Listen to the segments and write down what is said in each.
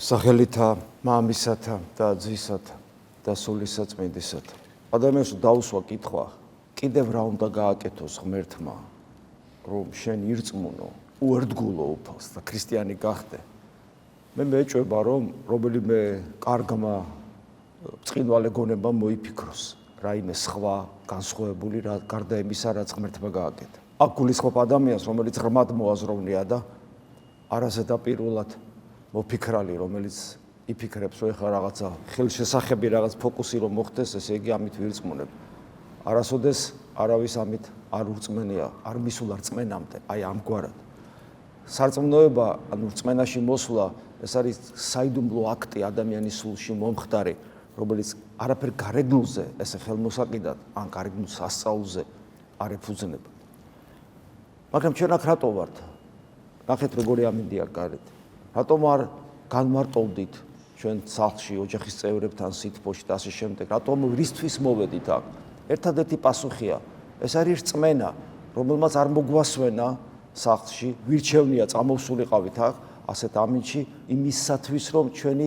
სახელითა მამისათა და ძისათა და სულისაწმინდისათა. ადამიანს დაუსვა კითხვა, კიდევ რა უნდა გააკეთოს ღმერთმა, რომ შენ ირწმუნო, უერთგულო უფალს და ქრისტიანი გახდე. მე მეჭვება, რომ რომელიმე კარგმა ბრწყინვალე გონებამ მოიფიქროს რაიმე სხვა განსხვავებული გარდა იმისა, რაც ღმერთმა გააკეთა. აქ გულისხმობ ადამიანს, რომელიც ღრმად მოაზროვნეა და არასდაპირულად მოფიქრალი, რომელიც იფიქრებს, რომ ეხლა რაღაცა ხელშესახები რაღაც ფოკუსი რომ მოხდეს, ესე იგი ამით ვირწმუნებ. არასოდეს არავის ამით არ ურწმენია, არ მისულა რწმენამდე, აი ამგვარად. სარწმუნოება, ანუ რწმენაში მოსვლა, ეს არის საიდუმლო აქტი ადამიანის სულში მომხდარი, რომელიც არაფერ გარეგნულზე, ესე ხელმოსაკიდად, ან გარეგნულ სასწაულზე არ ეფუძნება. მაგრამ ჩვენ აქ რატო ვართ? ნახეთ როგორი ამინდია გარეთ. რატომ არ განმარტოვდით ჩვენ სახლში, ოჯახის წევრებთან, სითბოში და ასე შემდეგ, რატომ რისთვის მოვედით აქ? ერთადერთი პასუხია, ეს არის რწმენა, რომელმაც არ მოგვასვენა სახლში, ვირჩევნია წამოვსულიყავით აქ, ასეთ ამინდში, იმისათვის, რომ ჩვენი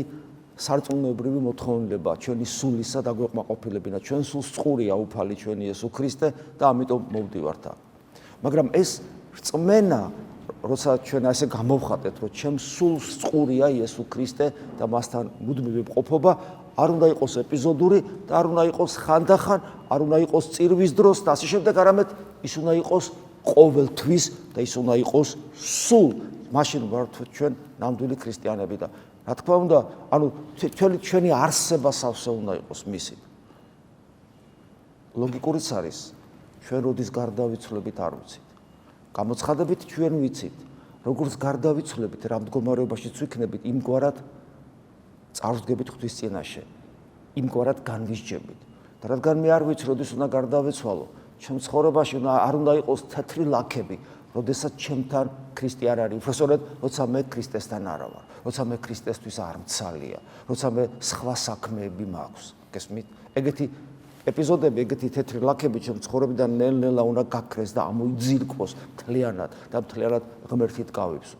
სარწმუნოებრივი მოთხოვნილება, ჩვენი სულისა დაგვეკმაყოფილებინა, ჩვენ სულს წყურია უფალი ჩვენი იესო ქრისტე და ამიტომ მოვდივართ აქ. მაგრამ ეს რწმენა, როცა ჩვენ ასე გამოვხატეთ, რომ ჩემს სულს წყურია იესო ქრისტე და მასთან მუდმივი მყოფობა, არ უნდა იყოს ეპიზოდური და არ უნდა იყოს ხანდახან, არ უნდა იყოს წირვის დროს და ასე შემდეგ, არამედ ის უნდა იყოს ყოველთვის და ის უნდა იყოს სულ. მაშინ ვართ ჩვენ ნამდვილი ქრისტიანები და რა თქმა უნდა, ანუ ჩვენი არსება სავსე უნდა იყოს მისით. ლოგიკურიც არის, ჩვენ როდის გარდავიცვლებით არ ვიცით. გამოცხადებით ჩვენ ვიცით, როგორც გარდავიცვლებით, რა მდგომარეობაშიც ვიქნებით, იმგვარად წარვდგებით ღვთის წინაშე, იმგვარად განვისჯებით. და რადგან მე არ ვიცი, როდის უნდა გარდავეცვალო, ჩემ ცხოვრებაში არ უნდა იყოს თეთრი ლაქები, როდესაც ჩემთან ქრისტე არ არის, უბრალოდ როცა მე ქრისტესთან არა ვარ, როცა მე ქრისტესთვის არ მცალია, როცა მე სხვა საქმეები მაქვს. გესმით? ეგეთი ეპიზოდები, ეგეთი თეთრი ლაქები ჩემ ცხოვრებიდან ნელ-ნელა უნდა გაქრეს და ამოიძირკվოს მთლიანად და მთლიანად ღმერთით გავიფსო.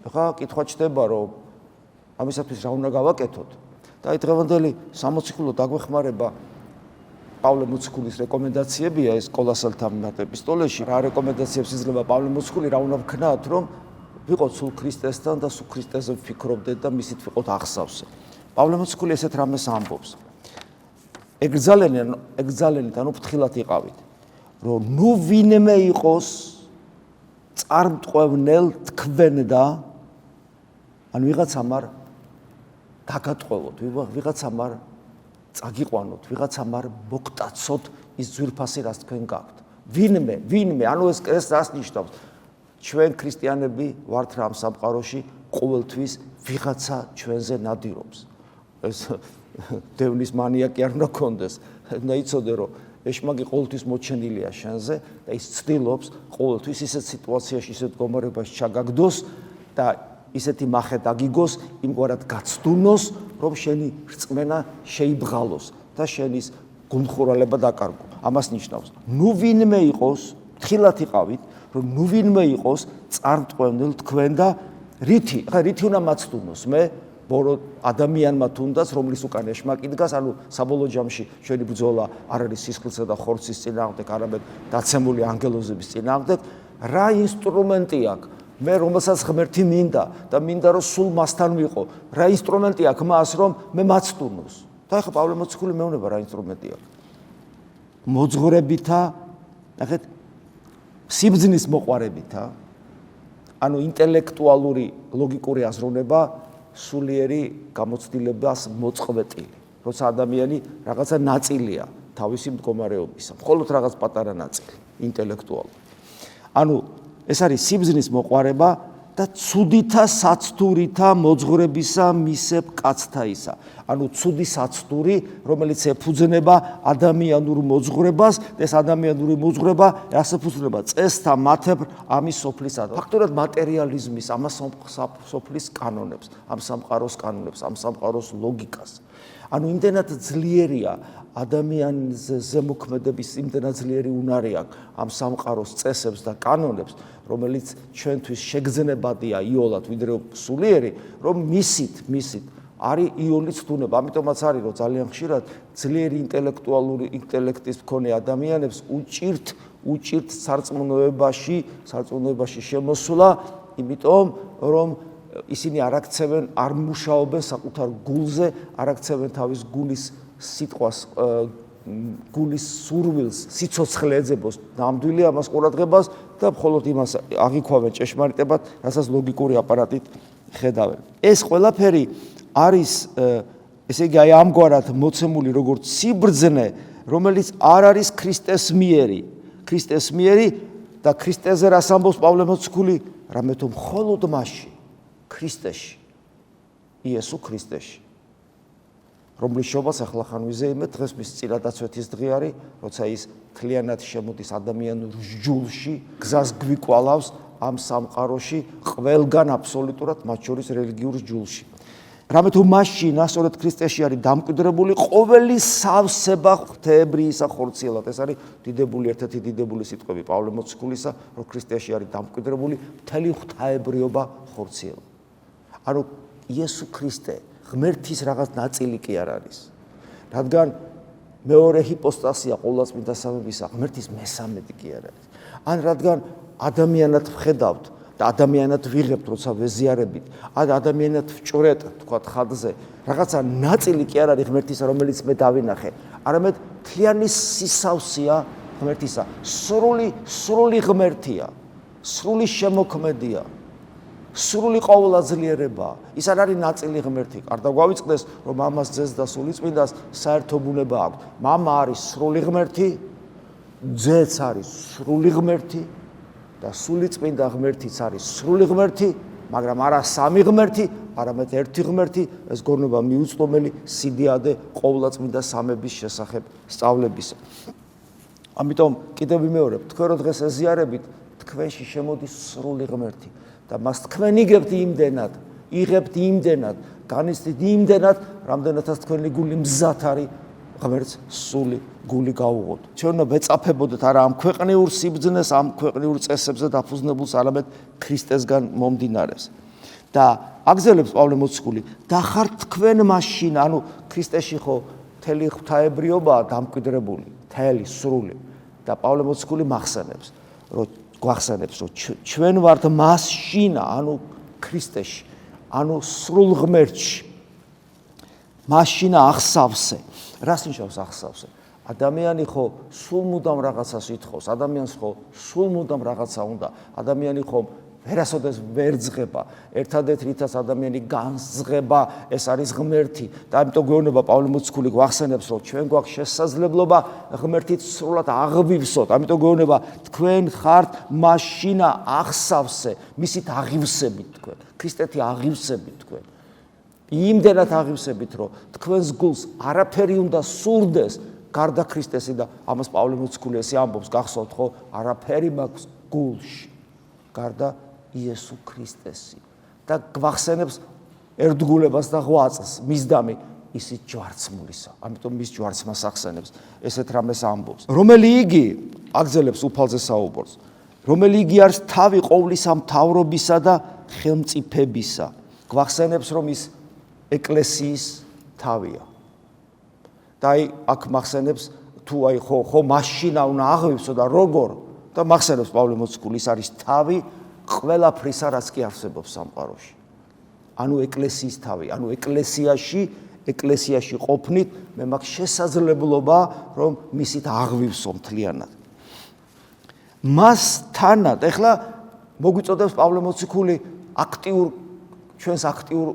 ახლა კითხვა ჩდება, რომ ამისათვის რა უნდა გავაკეთოთ? და აი დღევანდელი 60 ქულო დაგვეხმარება პავლე მოციქულის რეკომენდაციებია ეს კოლოსალთა მიმართ ეპისტოლეში. რა რეკომენდაციებს იძლევა პავლე მოციქული, რა უნდა ვქნათ, რომ ვიყოთ სულ ქრისტესთან და სულ ქრისტეზე ვფიქრობდეთ და მისით ვიყოთ აღსავსე. პავლე მოციქული ესეთ რამეს ამბობს. ეგზალენით, ანუ ფრთხილად იყავით, რომ ნუ ვინმე იყოს წარმტყველნელ თქვენ და ან ვიღაცამ არ დაგატყვევოთ, ვიღაცამ არ წაგიყვანოთ, ვიღაცამ არ მოგტაცოთ ის ძვირფასი, რაც თქვენ გაქვთ. ვინმე, ანუ ეს რას ნიშნავს? ჩვენ ქრისტიანები ვართ რა ამ სამყაროში, ყოველთვის ვიღაცა ჩვენზე ნადირობს. ეს დევნის მანიაკი არ უნდა გქონდეს, უნდა იცოდე, რომ ეშმაკი ყოველთვის მოჩენილია შენზე და ის ცდილობს ყოველთვის ისეთ სიტუაციაში, ისეთ მდგომარეობაში ჩაგაგდოს და ისეთი მახე დაგიგოს, იმგვარად გაცდუნოს, რომ შენი რწმენა შეიბღალოს და შენის გულმხურვალება დაკარგო. ამას ნიშნავს, ნუ ვინმე იყოს, ფრთხილად იყავით, რომ ნუ ვინმე იყოს წარმტყველნელ თქვენ და რითი უნდა მაცდუნოს მე ბორო ადამიანმა თუნდაც, რომლის უკან ეშმაკი დგას, ანუ საბოლოო ჯამში ჩვენი ბრძოლა არ არის სისხლისა და ხორცის წინააღმდეგ, არამედ დაცემული ანგელოზების წინააღმდეგ. რა ინსტრუმენტი აქვს? მე რომელსაც ღმერთი მინდა და მინდა რომ სულ მასთან ვიყო, რა ინსტრუმენტი აქვს მას, რომ მე მაცდუნოს? და ახლა პავლე მოციქული მეუბნება რა ინსტრუმენტი აქვს. მოძღვრებითა, ნახეთ, სიბრძნის მოყვარებითა, ანუ ინტელექტუალური ლოგიკური აზროვნება სულიერი გამოცდილებას მოწყვეტილი, როცა ადამიანი რაღაცა ნაწილია თავისი მდგომარეობისა, მხოლოდ რაღაც პატარა ნაწილი, ინტელექტუალური. ანუ ეს არის სიბრძნის მოყვარება და ცუდითა საცდურითა მოძღვრებისა მისებ კაცთაისა. ანუ ცუდი საცდური, რომელიც ეფუძნება ადამიანურ მოძღვრებას, და ეს ადამიანური მოძღვრება რას ეფუძნება? წესთა მათებრ ამის სოფლისა. ფაქტურად მატერიალიზმის, ამ სოფლის კანონებს, ამ სამყაროს კანონებს, ამ სამყაროს ლოგიკას. ანუ იმდენად ძლიერია ადამიანის ზემოქმედების იმდენად ძლიერი უნარი აქვს ამ სამყაროს წესებს და კანონებს, რომელიც ჩვენთვის შეგრძნებადია იოლად ვიდრე სულიერი, რომ მისით არის იონის თუნება. ამიტომაც არის, რომ ძალიან ხშირად ძლიერი ინტელექტუალური ინტელექტის მქონე ადამიანებს უჭირთ სარწმუნოებაში შემოსვლა, იმიტომ რომ ისინი არ აქცევენ, არ მუშაობენ საკუთარ გულზე, არ აქცევენ თავის გულის სიტყვას, გულის სურვილს, სიცოცხლე ეძებოს ნამდვილი ამას ყურადღებას და მხოლოდ იმას აღიქვამენ ჭეშმარიტებად, რასაც ლოგიკური აპარატით ხედავენ. ეს ყველაფერი არის, ესე იგი, აი ამგვარად მოცემული როგორც სიბრძნე, რომელიც არ არის ქრისტეს მიერი და ქრისტეზე რას ამბობს პავლე მოციქული, რამე თუ მხოლოდ მასში, ქრისტეში, იესო ქრისტეში. რომლის შობას ახლა ვიზეიმეთ, დღეს მის წინადაცვეთის დღე არის, როცა ის მთლიანად შემოდის ადამიანურ ჯულში, გზას გვიკვალავს ამ სამყაროში, ყველგან აბსოლუტურად, მათ შორის რელიგიურ ჯულში. რამე თუ მასში, ნასწორად ქრისტეში არის დამკვიდრებული ყოველი სავსება ღვთაებრიისა ხორციელად. ეს არის ერთერთი დიდებული სიტყვები პავლე მოციქულისა, რომ ქრისტეში არის დამკვიდრებული მთელი ღვთაებრიობა ხორციელად. ანუ იესო ქრისტე ღმერთის რაღაც ნაწილი კი არ არის. რადგან მეორე ჰიპოსტასია ყოვლადწმინდა სამებისა, ღმერთის მესამედი კი არ არის. ან რადგან ადამიანად ვხედავთ და ადამიანად ვიღებთ, როცა ვეზიარებით, ადამიანად ვჭრეთ, თქვათ ხადზე, რაღაცა ნაწილი კი არ არის ღმერთისა, რომელიც მე დავინახე, არამედ მთლიანი სისავსეა ღმერთისა, სრული ღმერთია, სრული შემოქმედია. სრული ყოვლადძლიერება, ის არ არის ნაწილი ღმერთი. არ დაგვავიწყდეს, რომ მამას, ძეს და სულიწმინდას საერთო ბუნება აქვს. მამა არის სრული ღმერთი, ძეც არის სრული ღმერთი და სულიწმინდა ღმერთიც არის სრული ღმერთი, მაგრამ არა სამი ღმერთი, არამედ ერთი ღმერთი, ეს გონება მიუწვდომელი სიდიადე ყოვლადწმინდა სამების შესახებ სწავლებისა. ამიტომ კიდევ ვიმეორებ, თქვენ რო დღეს ეზიარებით, თქვენში შემოდის სრული ღმერთი. და მას თქვენ იღებთ იმდენად, განიცდით იმდენად, რამდენადაც თქვენი გული მზად არის ღმერთს სული გული გაუღოთ. ჩვენ უნდა ვეწაფებოდეთ არა ამ ქვეყნიურ სიბრძნეს, ამ ქვეყნიურ წესებზე დაფუძნებულს, არამედ ქრისტესგან მომდინარეს. და აგზელებს პავლე მოციქული, და ხართ თქვენ მაშინ, ანუ ქრისტეში ხო მთელი ღვთაებრიობაა დამკვიდრებული, მთელი სრული. და პავლე მოციქული გვახსენებს, რომ ჩვენ ვართ მასშინა, ანუ ქრისტეში, ანუ სრულ ღმერთში. მასშინა ახსავსე. რას ნიშნავს ახსავსე? ადამიანი ხო სულ მუდამ რაღაცას ითხოვს, ადამიანს ხო სულ მუდამ რაღაცა უნდა, ადამიანი ხო ვერასოდეს ვერ ძღება, ერთადერთი რითაც ადამიანი განსძღება, ეს არის ღმერთი. და ამიტომ გვეუბნება პავლე მოციქული გვახსენებს, რომ ჩვენ გვაქვს შესაძლებლობა ღმერთით სრულად აღვივსოთ. ამიტომ გვეუბნება, თქვენ ხართ მაშინა ახსავსე, მისით აღივსებით თქვენ, ქრისტეთი აღივსებით თქვენ. იმდენად აღივსებით, რომ თქვენს გულს არაფერი უნდა სურდეს გარდა ქრისტესი და ამას პავლე მოციქული ესე ამბობს, გახსოვთ ხო, არაფერი მაქვს გულში გარდა იესო ქრისტესი და გვახსენებს ერთგულებას და ღვაწლს მისდამი ისიც ჯვარცმულისა. ამიტომ მის ჯვარცმას ახსენებს, ესეთ რამეს ამბობს. რომელი იგი აგზელებს უფალზე საუბარს, რომელი იგი არის თავი ყოვლისა მთავრობისა და ხელმწიფებისა. გვახსენებს, რომ ის ეკლესიის თავია. და აი აქ მახსენებს, თუ აი ხო მაშინა უნდა აღვივსო და როგორ და მახსენებს პავლე მოციქული, ის არის თავი ყველაფრისა, რაც კი არსებობს სამყაროში. ანუ ეკლესიის თავი, ანუ ეკლესიაში ყოფნით მე მაქვს შესაძლებლობა, რომ მისით აღვივსო მთლიანად. მასთანად, ეხლა მოგვიწოდებს პავლე მოციქული ჩვენს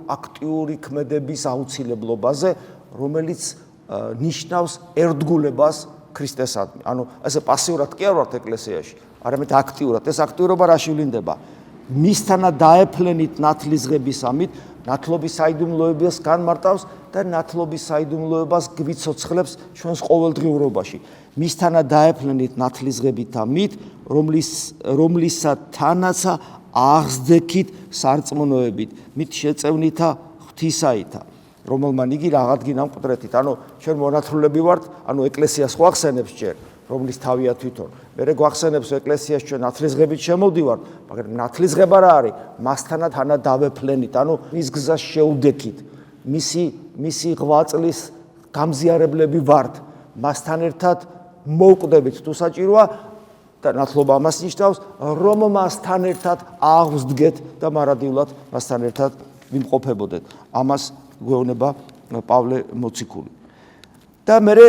აქტიური ქმედების აუცილებლობაზე, რომელიც ნიშნავს ერთგულებას ქრისტესადმი. ანუ ესე პასიურად კი არ ვართ ეკლესიაში, არამედ აქტიურად. ეს აქტიურობა რაში ვლინდება? მისთანად დაეფლენით ნათლისღებისამით, ნათლობის საიდუმლოებას განმარტავს და ნათლობის საიდუმლოებას გვიცოცხლებს ჩვენს ყოველდღიურობაში. მისთანად დაეფლენით ნათლისღებითამით, რომლისათანაცა აღზდექით სარწმუნოებით, მით შეწევნითა ღვთისაითა. რომელმან იგი აღადგინა მკვდრეთით. ანუ ჩვენ მონათრულები ვართ, ანუ ეკლესიას გვახსენებს ჯერ, რომლის თავია თვითონ. მერე გვახსენებს ეკლესიას ჩვენ ნათლისღებით შემოვდივართ, მაგრამ ნათლისღება რა არის? მასთანაც თანა დავეფლენით, ანუ მის გზას შეუდექით. მისი ღვაწლის გამზიარებლები ვართ. მასთან ერთად მოვკვდებით თუ საჭიროა და ნათლობა ამას ნიშნავს, რომ მასთან ერთად აღვსდგეთ და მარადივლად მასთან ერთად ვიმყოფებოდეთ. ამას გვეუბნება პავლე მოციქული. და მერე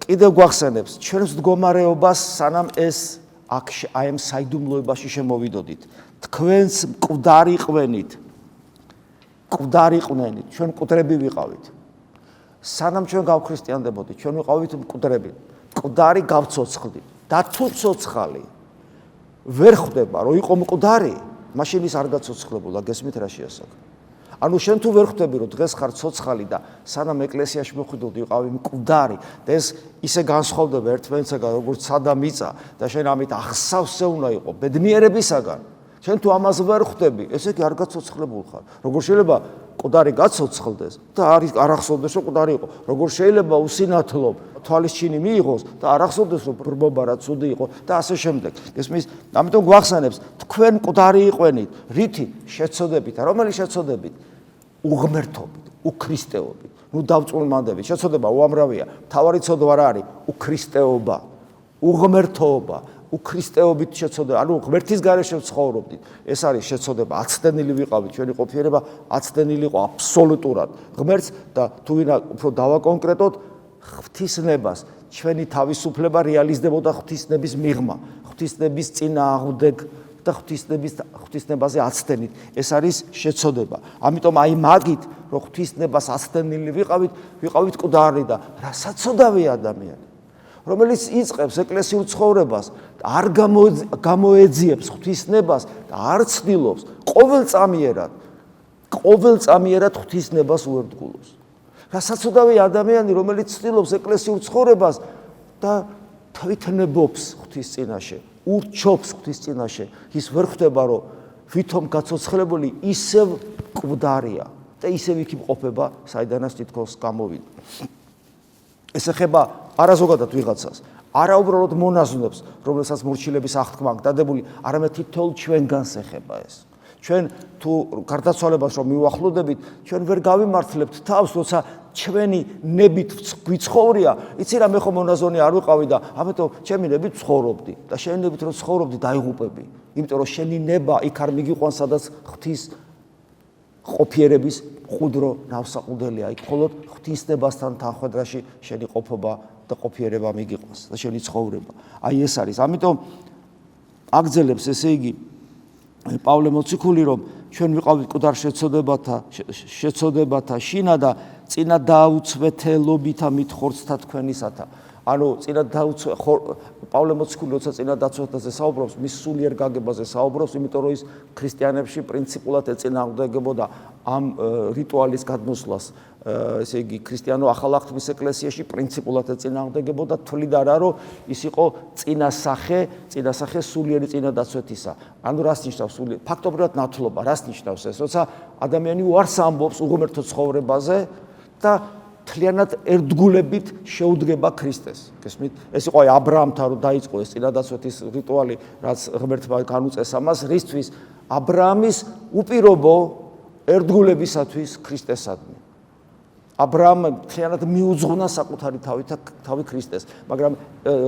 კიდევ გვახსენებს ჩვენს მდგომარეობას, სანამ ეს აი ამ საიდუმლოებაში შემოვიდოდით. თქვენს მკვდარი ყვენით, ჩვენ მკვდრები ვიყავით. სანამ ჩვენ გავქრისტიანდებოდით, ჩვენ ვიყავით მკვდრები. მკვდარი გავცოცხლდით. და თუ ცოცხალი ვერ ხვდება, რომ იყო მკვდარი, მაშინ ის არ გაცოცხლებულა, გესმით რა შეასახა. ანუ შენ თუ ვერ ხვდები, რომ დღეს ხარ ცოცხალი და სანამ ეკლესიაში მოხვიდოდი, ვიყავი მკვდარი და ეს ისე განსხვავდება ერთმანეთსაგან, როგორც სადა მიწა და შენ ამით ახსავსე უნდა იყო ბედნიერებისაგან. შენ თუ ამას ვერ ხვდები, ესე იგი არ გაცოცხლებულ ხარ. როგორ შეიძლება მკვდარი გაცოცხლდეს და არ ახსოვდეს, რომ მკვდარი იყო. როგორ შეიძლება უსინათლო თვალისჩინი მიიღოს და არ ახსოვდეს, რომ ბრბობა რა ცუდი იყო და ასე შემდეგ. ესმის, ამიტომ გვახსენებს, თქვენ მკვდარი იყვენით, რითი შეცოდებით, რომელი შეცოდებით? უღმერთობით, უქრისტეობით, დავწმუნდებით. შეცოდება უამრავია. მთავარი ცოდვა რა არის? უქრისტეობა, უღმერთობა. უქრისტეობით შეცოდება, ანუ ღმერთის გარეშე ცხოვრობდით. ეს არის შეცოდება, აცდენილი ვიყავით, ჩვენი ყოფიერება აცდენილი იყო აბსოლუტურად ღმერთს და თუ ვინა უფრო დავაკონკრეტოთ, ღვთისნებას, ჩვენი თავისუფლება რეალიზდებოდა ღვთისნების მიღმა, ღვთისნების წინააღმდეგ და ღვთისნებაზე აცდენით. ეს არის შეცოდება. ამიტომ აი მაგით, რომ ღვთისნებას აცდენილი ვიყავით მკვდარი და რა საცოდავია ადამიანი. რომელიც იწყებს ეკლესიურ ცხოვრებას, არ გამოეძიებს ღვთისნებას და არ ცდილობს ყოველწამიერად ღვთისნებას უერთგულოს. რა საცოდავია ადამიანი, რომელიც ცდილობს ეკლესიურ ცხოვრებას და თვითნებობს ღვთის წინაშე, ურჩობს ღვთის წინაშე, ის ვერ ხვდება, რომ ვითომ გაცოცხლებული ისევ მკვდარია და ისევ იქ იმყოფება, საიდანაც თითქოს გამოვიდა. ეს ეხება არა ზოგადად ვიღაცას, არა უბრალოდ მონაზვნებს, რომელსაც მორჩილების აღთქმა აქვს დადებული, არამედ თითოეულ ჩვენგანს ეხება ეს. ჩვენ თუ გარდაცვალებას რომ მივახლოდებით, ჩვენ ვერ გავიმართლებთ თავს, როცა ჩვენი ნებით გვიცხოვრია, იცი რა, მე ხომ მონაზონი არ ვიყავი და ამიტომ ჩემი ნებით ცხოვრობდი და შენი ნებით რომ ცხოვრობდი, დაიღუპები, იმიტომ რომ შენი ნება იქ არ მიგიყვანს, სადაც ღვთის ყოფიერების მყუდრო ნავსაყუდელია, იქ მხოლოდ ღვთისნებასთან თანხვედრაში შენი ყოფობა და ყოფიერება მიგიყვანს და შენი ცხოვრება. აი ეს არის. ამიტომ აგრძელებს ესე იგი პავლე მოციქული, რომ ჩვენ ვიყავით მკვდარ შეცოდებათა შინა და წინა დაუცვეთელობითა მithorცთა თქვენისათა. ანუ წინა პავლე მოციქული როცა წინა დაცვეთაზე საუბრობს, მის სულიერ გაგებაზე საუბრობს, იმიტომ რომ ის ქრისტიანებში პრინციპულად ეწინააღმდეგებოდა ამ რიტუალის გადმოსვლას. ესე იგი ქრისტიანო ახალ აღთქმის ეკლესიაში პრინციპულად ეწინააღმდეგებოდა, თვლიდა რა, რომ ის იყო წინასახე სულიერი წინა დაცვეთისა. ანუ რას ნიშნავს სულიერი? ფაქტობრივად ნათლობა, რას ნიშნავს ეს? როცა ადამიანი უარს ამბობს უღმერთო ცხოვრებაზე და მთლიანად ერთგულებით შეუდგება ქრისტეს. გესმით? ეს იყო აი აბრაამთან რომ დაიწყო ეს წინადაცვეთის რიტუალი, რაც ღმერთმა განუწეს ამას, რისთვის აბრაამის უპირობო ერთგულებისათვის ქრისტესადმი. აბრაამ მთლიანად მიუძღვნა საკუთარი თავი ქრისტეს, მაგრამ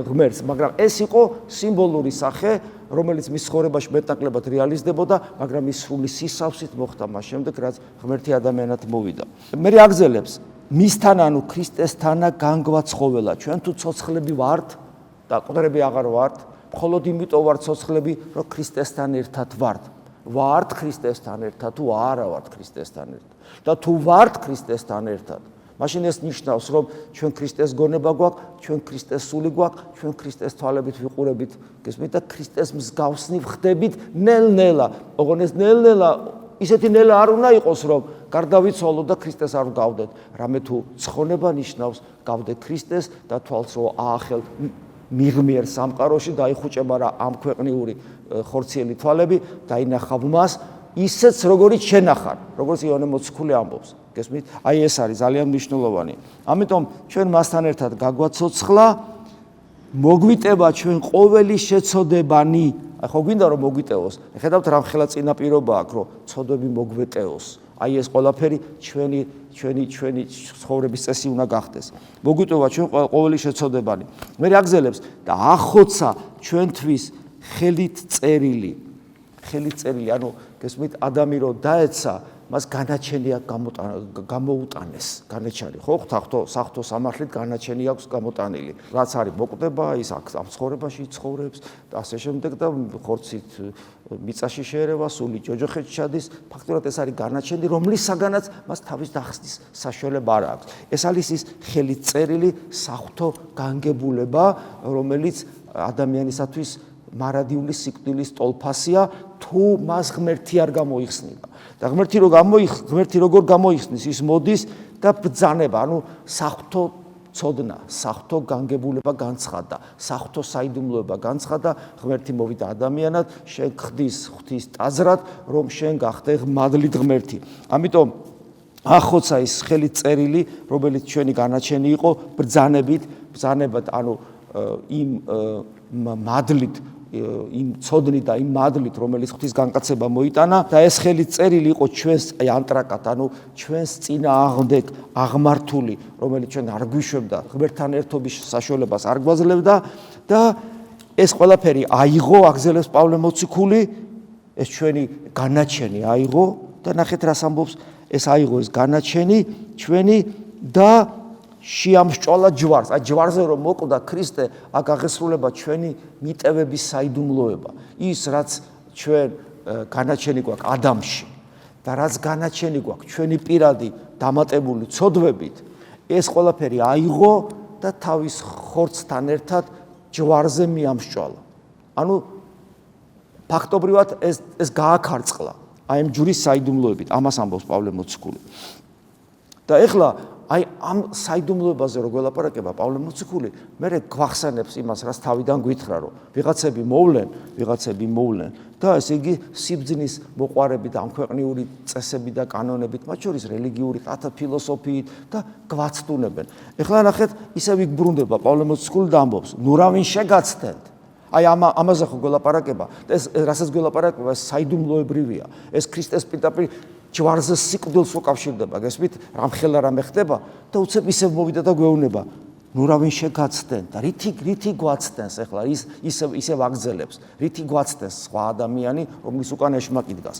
ღმერთს, მაგრამ ეს იყო სიმბოლური სახე, რომელიც მის ცხოვრებაში მეტნაკლებად რეალიზდებოდა, მაგრამ ის სრული სისავსით მოხდა მას შემდეგ, რაც ღმერთი ადამიანად მოვიდა. მე აგზელებს მისთან, ანუ ქრისტესთანა განგვაცხოველა. ჩვენ თუ ცოცხლები ვართ და მკვდრები აღარ ვართ, მხოლოდ იმიტომ ვართ ცოცხლები, რომ ქრისტესთან ერთად ვართ. ვართ ქრისტესთან ერთად თუ არა ვართ ქრისტესთან ერთად. და თუ ვართ ქრისტესთან ერთად, მაშინ ეს ნიშნავს, რომ ჩვენ ქრისტეს გონება გვაქვს, ჩვენ ქრისტეს სული გვაქვს, ჩვენ ქრისტეს თვალებით ვიყურებით, გესმით, და ქრისტეს მსგავსნი ვხდებით ნელ-ნელა. ოღონდ ეს ნელ-ნელა ისეთი ნელა არ უნდა იყოს, რომ გარდავიცვალოთ და ქრისტეს არ ვგავდეთ. რამე თუ ცხონება ნიშნავს, გავდეთ ქრისტეს და თვალს რო აახელთ მიღმიერ სამყაროში, დაიხუჭება რა ამ ქვეყნიური ხორციელი თვალები, დაინახავ მას ისეც როგორიც შენ ახარ, როგორც იოანე მოციქული ამბობს. გესმით? აი ეს არის ძალიან მნიშვნელოვანი. ამიტომ ჩვენ მასთან ერთად გაგვაცოცხლა, მოგვიტება ჩვენ ყოველი შეცოდებანი. აი ხო გვინდა რომ მოგვიტევოს. ხედავთ რამხელა წინაპირობა აქვს, რომ ცოდვები მოგვეტეოს. აი ეს ყველაფერი ჩვენი ცხოვრების წესი უნდა გახდეს. მოგვიტევა ჩვენ ყოველი შეცოდებანი. მე აგზელებს და ახოცა ჩვენთვის ხელით წერილი, ანუ გესმით, ადამი რო დაეცა, მას განაჩენი აქვს გამოუტანეს, განაჩენი, ხო, საღვთო სამართლით განაჩენი აქვს გამოტანილი. რაც არის მოკვდება, ის ამ ცხოვრებაში ცხოვრებს და ასე შემდეგ და ხორცით მიწაში შეერევა, სული ჯოჯოხეთში ჩადის, ფაქტობრივად ეს არის განაჩენი, რომლისაგანაც მას თავის დახსნის საშუალება არ აქვს. ეს არის ის ხელით წერილი საღვთო განგებულება, რომელიც ადამიანისათვის მარადიული სიკვდილის ტოლფასია, თუ მას ღმერთი არ გამოიხსნება. და ღმერთი როგორ გამოიხსნის, ის მოდის და ბრძანება, ანუ საღვთო ცოდნა, საღვთო განგებულება განცხადა, საღვთო საიდუმლოება განცხადა, ღმერთი მოვიდა ადამიანად, შენ ხდის ღვთის ტაძრად, რომ შენ გახდე მადლით ღმერთი. ამიტომ ახოცა ის ხელით წერილი, რომელიც ჩვენი განაჩენი იყო, ბრძანებად, ანუ იმ მადლით იმ ცოდნით და იმ მადლით, რომელიც ღვთის განკაცება მოიტანა და ეს ხელით წერილი იყო ჩვენს ანტრაკად, ანუ ჩვენს წინააღმდეგ აღმართული, რომელიც ჩვენ არ გვიშვებდა, ღმერთთან ერთობის საშუალებას არ გვაძლევდა და ეს ყველაფერი აიღო, აგზელებს პავლე მოციქული, ეს ჩვენი განაჩენი აიღო და ნახეთ რას ამბობს, ეს აიღო ეს განაჩენი ჩვენი და შეამსჭვალა ჯვარს. აი ჯვარზე რომ მოკვდა ქრისტე, აქ აღესრულება ჩვენი მიტევების საიდუმლოება. ის რაც ჩვენ განაჩენი გვაქვს ადამიანში და რაც განაჩენი გვაქვს ჩვენი პირადი დამატებული ცოდვებით, ეს ყველაფერი აიღო და თავის ხორცთან ერთად ჯვარზე მიამსჭვალა. ანუ ფაქტობრივად ეს გააქარწყლა აი ამ ჯვრის საიდუმლოებით, ამას ამბობს პავლე მოციქული. და ეხლა აი ამ საიდუმლოებაზე რო გველაპარაკება პავლე მოციქული, მე გვახსენებს იმას, რაც თავიდან გვითხრა, რომ ვიღაცები მოვლენ და ესე იგი სიბძნის მოყვარებით, ამქვეყნიური წესებით და კანონებით, მათ შორის რელიგიური ფილოსოფიით და გვაცდუნებენ. ეხლა ნახეთ, ისევ იქ ბრუნდება პავლე მოციქული და ამბობს, ნუ რა ვინ შეგაცდეთ. აი ამაზე ხო გველაპარაკება და ეს რასაც გველაპარაკება, ეს საიდუმლოებრივია. ეს ქრისტეს პირდაპირ ჯვარზე სიკვდილს უკავშირდება, გესმით, რამხელა რამე ხდება და უცებ ისევ მოვიდა და გვეუბნება, ნუ რა ვინ შეგაცდენ და რითი გვაცდენს ეხლა ისევ აგზელებს, რითი გვაცდენს სხვა ადამიანი, რომლის უკან ეშმაკი დგას.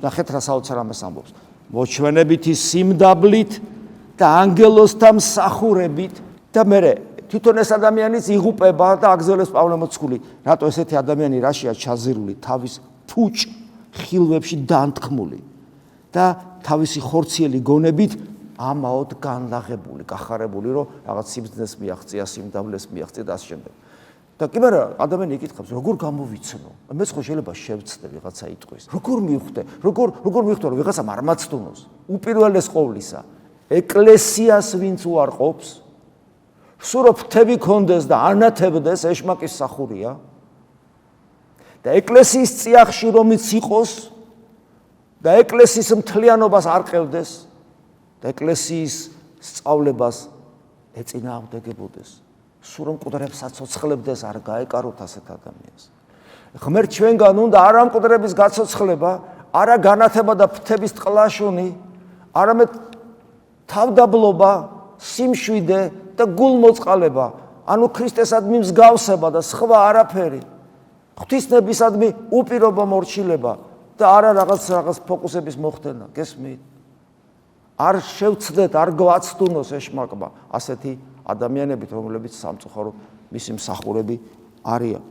ნახეთ რა საოცარ ამას ამბობს. მოჩვენებითი სიმდაბლით და ანგელოზთა მსახურებით და მე თვითონ ეს ადამიანიც იღუპება და აგზელებს პავლე მოციქული, რატო ესეთი ადამიანი რაშია ჩაზირული, თავის ფუჭ ხილვებში დანთქმული და თავისი ხორციელი გონებით ამაოდ განლაღებული, გახარებული, რომ რაღაც სიბრძნეს მიაღწია, სიმდაბლეს მიაღწია და ასე შემდეგ. და კი მაგრამ ადამიანი იკითხავს, როგორ გამოვიცნო? მეც ხო შეიძლება შევცდე ვიღაცა იტყვის. როგორ მივხვდე? როგორ მივხვდე, რომ ვიღაცამ არ მაცდუნოს? უპირველეს ყოვლისა, ეკლესიას ვინც უარყოფს, სულ რომ ფრთები კონდეს და ანათებდეს, ეშმაკის სახურია. და ეკლესიის წიაღში რომიც იყოს და ეკლესიის მთლიანობას არ ყევდეს და ეკლესიის სწავლებას ეწინააღმდეგებოდეს. სულ რომ მკვდრებს აცოცხლებდეს, არ გაეკაროთ ასეთ ადამიანს. ღმერთ ჩვენგან უნდა არა მკვდრების გაცოცხლება, არა განათება და ფრთების ტყლაშუნი, არამედ თავდაბლობა, სიმშვიდე და გულმოწყალება, ანუ ქრისტესადმი მსგავსება და სხვა არაფერი. ღვთისნებისადმი უპირობა მორჩილება და არა რაღაც ფოკუსების მოხდენა, გესმით? არ შევცდეთ, არ გვაცდუნოს ეშმაკმა ასეთი ადამიანებით, რომლებიც სამწუხაროდ მისი მსახურები არიან.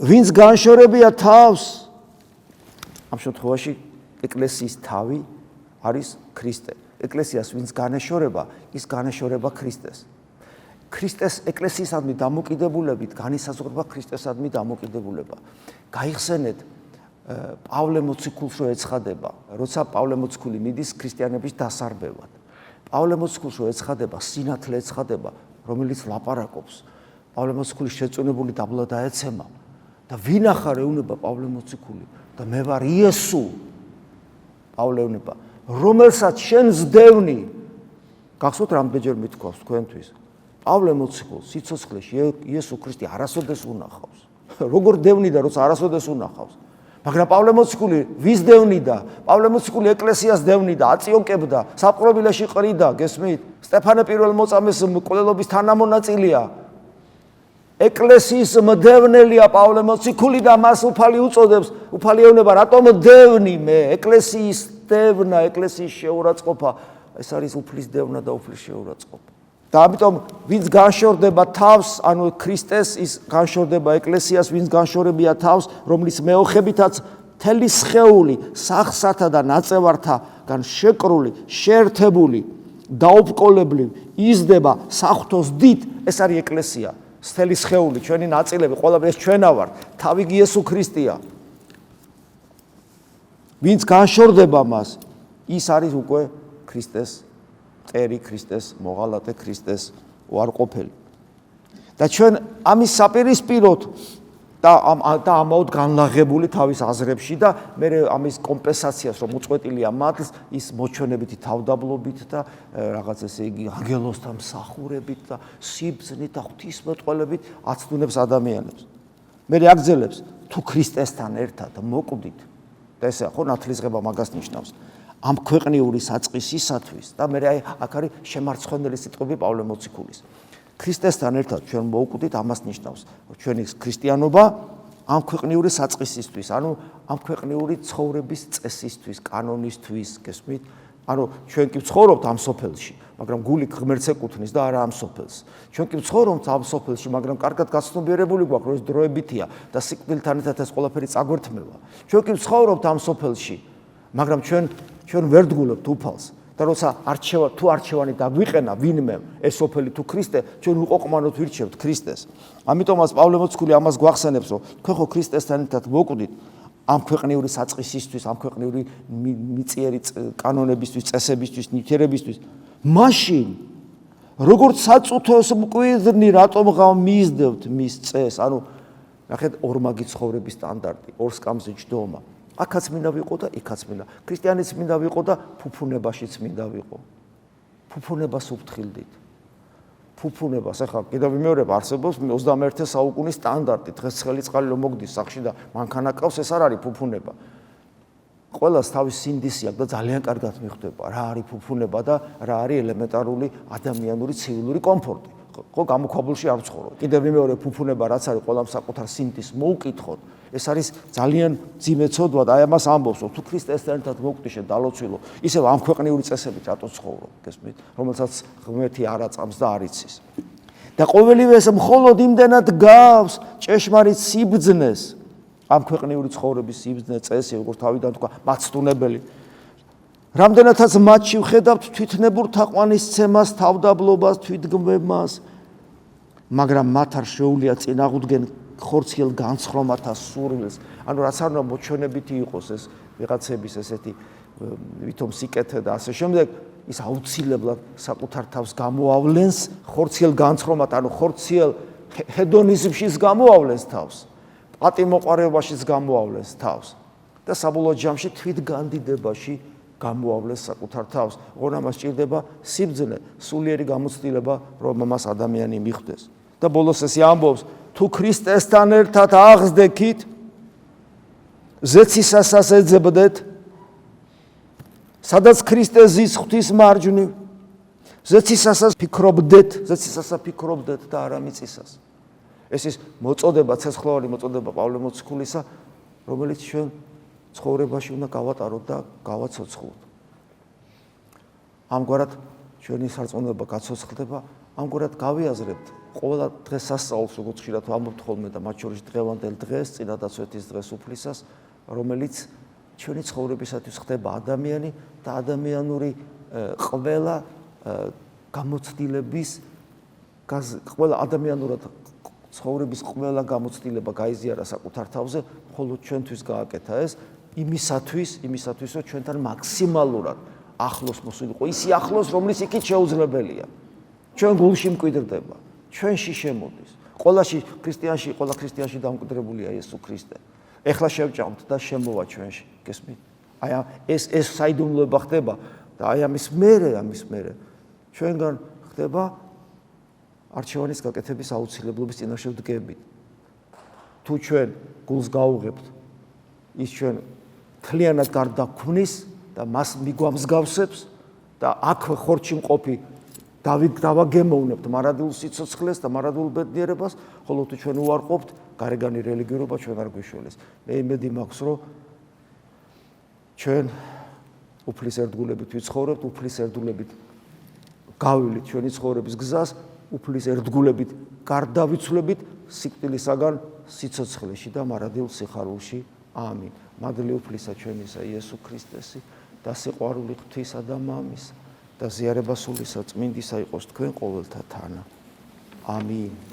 ვინც განშორებია თავს, ამ შემთხვევაში ეკლესიის თავი არის ქრისტე. ეკლესიას ვინც განეშორება, ის განეშორება ქრისტეს. ქრისტეს ეკლესიისადმი დამოკიდებულებით განისაზღვრება ქრისტესადმი დამოკიდებულება. გაიხსენეთ პავლე მოციქულს რო ეცხადება, როცა პავლე მოციქული მიდის ქრისტიანების დასარბევად. პავლე მოციქულს რო ეცხადება, სინათლე ეცხადება, რომელიც ლაპარაკობს. პავლე მოციქულის შეწუნებული დაბლა დაეცემა და ვინ ახარ ეუბნება პავლე მოციქული და მე ვარ იესო პავლე ეუბნება რომელსაც შენ ზდევნი გახსოვთ რამდენჯერ მithქვავს თქვენთვის პავლე მოციქულს სიცოცხლეში იესო ქრისტე არასოდეს უნახავს როგორ დევნიდა როცა არასოდეს უნახავს მაგრამ პავლე მოციქული ვის დევნიდა პავლე მოციქული ეკლესიას დევნიდა აწიოკებდა საპყრობილეში ყრიდა გესმით სტეფანე პირველ მოწამეს მკვლელობის თანამონაწილეა ეკლესიის მდევნელია პავლე მოციქული და მას უფალი უწოდებს უფალი ეუბნება რატომ დევნი მე ეკლესიის დევნა ეკლესიის შეურაცხყოფა ეს არის უფლის დევნა და უფლის შეურაცხყოფა და ამიტომ ვინც განშორდება თავს ანუ ქრისტეს ის განშორდება ეკლესიას ვინც განშორებია თავს რომლის მეოხებითაც მთელი სხეული სახსათა და ნაწევართაგან შეკრული შეერთებული დაუბრკოლებლივ იზრდება საღვთოს დიდ ეს არის ეკლესია მთელი სხეული ჩვენი ნაწილები ყველაფერი ეს ჩვენა ვართ თავი იესო ქრისტეა ვინც განშორდება მას ის არის უკვე ქრისტეს წერი ქრისტეს მოღალატე ქრისტეს უარყოფელი და ჩვენ ამის საპირისპიროდ და ამაოდ განლაღებული თავის აზრებში და მე ამის კომპენსაციას რომ უწყვეტილია მათ ის მოჩვენებითი თავდაბლობით და რაღაც ესე იგი ანგელოსთან მსახურებით და სიბრძნით და ღვთისმეტყველებით აცდუნებს ადამიანებს მე აგძელებს თუ ქრისტესთან ერთად მოკვდით და ესე ხო ნათლისღება მაგას ნიშნავს ამ ქვეყნიური საწყისისათვის და მე აქ არის შემარცხვენელი სიტყვები პავლე მოციქულის ქრისტესთან ერთად ჩვენ მოვკვდით ამას ნიშნავს ჩვენი ქრისტიანობა ამ ქვეყნიური საწყისისთვის ანუ ამ ქვეყნიური ცხოვრების წესისთვის კანონისთვის გესმით ანუ ჩვენ კი ვცხოვრობთ ამ სოფელში მაგრამ გული ღმერთს ეკუთვნის და არა ამ სოფელს ჩვენ კი ვცხოვრობთ ამ სოფელში მაგრამ კარგად გაცნობიერებული გვაქვს რომ ეს დროებითია და სიკვდილთან ერთად ეს ყველაფერი წაგვერთმევა ჩვენ კი ვცხოვრობთ ამ სოფელში მაგრამ ჩვენ ვერ დგულობთ უფალს და როცა თუ არჩევანი დაგვიყენა ვინმე ეს სოფელი თუ ქრისტე ჩვენ უყოყმანოთ ვირჩევთ ქრისტეს ამიტომაც პავლე მოციქული ამას გვახსენებს რომ თქვენ ხო ქრისტესთან ერთად მოკვდით ამ ქვეყნიური საწყისისთვის ამ ქვეყნიური მიწიერი კანონებისთვის წესებისთვის ნივთიერებისთვის მაშინ როგორც საწუთოს მკვიდრნი რატომ მისდევთ მის წეს ანუ ნახეთ ორმაგი ცხოვრების სტანდარტი ორ სკამზე ჯდომა აქაც მინდა ვიყო და იქაც მინდა ქრისტიანიც მინდა ვიყო და ფუფუნებაშიც მინდა ვიყო ფუფუნებას უფრთხილდით ფუფუნებას ახლა კიდევ ვიმეორებ არსებობს 21 საუკუნის სტანდარტი დღეს ცხელი წყალი რომ მოგდის სახში და მანქანა ყავს ეს არ არის ფუფუნება ყველას თავის სინდისი აქვს და ძალიან კარგად მიხვდება რა არის ფუფუნება და რა არის ელემენტარული ადამიანური ცივილური კომფორტი ხო გამოქვაბულში არ ვცხოვრობ კიდევ ვიმეორებ ფუფუნება რაც არის ყველამ საკუთარ სინდისს მოუკითხოთ ეს არის ძალიან ძიმე ცოდვა და აი ამას ამბობს რომ თუ ქრისტესთან ერთად მოკვდიშე დალოცვილო ისევ ამ ქვეყნიური წესებით რატო ცხოვრობ გესმით რომელსაც ღმერთი არ აწამს და არ იცის და ყოველივე ეს მხოლოდ იმდენად გავს ჭეშმარიტ სიბრძნეს ამ ქვეყნიური ცხოვრების სიბრძნე წესი როგორც თავიდან თქვა მაცდუნებელი რამდენადაც მათში ვხედავთ თვითნებურ თაყვანისცემას თავდაბლობას თვითგმებას მაგრამ მათ არ შეუძლია წინააღმდნენ ხორციელ განცხრომათა სურვილს ანუ რაც არ უნდა მოჩვენებითი იყოს ეს ვიღაცების ესეთი ვითომ სიკეთე და ასე შემდეგ ის აუცილებლად საკუთარ თავს გამოავლენს ხორციელ განცხრომად ანუ ხორციელ ჰედონიზმშიც გამოავლენს თავს პატიმოყვარეობაშიც გამოავლენს თავს და საბოლოო ჯამში თვითგანდიდებაში გამოავლენს საკუთარ თავს ოღონდ ამას სჭირდება სიბრძნე სულიერი გამოცდილება რომ მას ადამიანი მიხვდეს და ბოლოს ესე ამბობს თუ ქრისტესთან ერთად აღზდექით ზეცისასაც ეძებდეთ სადაც ქრისტე ზის ღვთის მარჯვნივ ზეცისასაც ფიქრობდეთ და არა მიწისას ეს ის მოწოდება ცეცხლოვანი მოწოდება პავლე მოციქულისა რომელიც ჩვენ ცხოვრებაში უნდა გავატაროთ და გავაცოცხლოთ ამგვარად ჩვენი სარწმუნოება გაცოცხლდება ამგვარად გავიაზრებთ ყველა დღეს სასწაულს როგორც ხშირად ვამბობთ ხოლმე და მათ შორის დღევანდელ დღეს წინადაცვეთის დღეს უფლისას რომელიც ჩვენი ცხოვრებისათვის ხდება ადამიანი და ადამიანური ყველა გამოცდილების ყველა ადამიანურად ცხოვრების ყველა გამოცდილება გაიზიარა საკუთარ თავზე მხოლოდ ჩვენთვის გააკეთა ეს იმისათვის რომ ჩვენთან მაქსიმალურად ახლოს მოსულიყო ისი ახლოს რომლის იქით შეუძლებელია ჩვენ გულში მკვიდრდება ჩვენში შემოდის ყველაში ქრისტიანში, ყველა ქრისტიანში დამკვიდრებულია იესო ქრისტე. ეხლა შევჭამთ და შემოვა ჩვენში, გესმით? აი ეს საიდუმლოება ხდება და აი ამის მერე ჩვენგან ხდება არჩევანის გაკეთების აუცილებლობის წინაშე ვდგებით. თუ ჩვენ გულს გავუღებთ ის ჩვენ თლიანად გარდაქმნის და მას მიგვამსგავსებს და აქვე ხორჩი მყოფი დავაგემოვნებთ მარადულ სიცოცხლეს და მარადულ ბედნიერებას, ხოლო თუ ჩვენ უარყოფთ, გარეგანი რელიგიურობა ჩვენ არ გვიშველეს. მე იმედი მაქვს, რომ ჩვენ უფლის ერთგულებით ვიცხოვრებთ, უფლის ერთგულებით გავივლით ჩვენი ცხოვრების გზას, უფლის ერთგულებით გარდავიცვლებით სიკვდილისაგან სიცოცხლეში და მარადილ სიხარულში. ამინ. მადლი უფლისა ჩვენისა იესო ქრისტესი და სიყვარული ღვთისა და მამის და ზიარება სულისა წმინდისა იყოს თქვენ ყოველთა თანა. ამინ.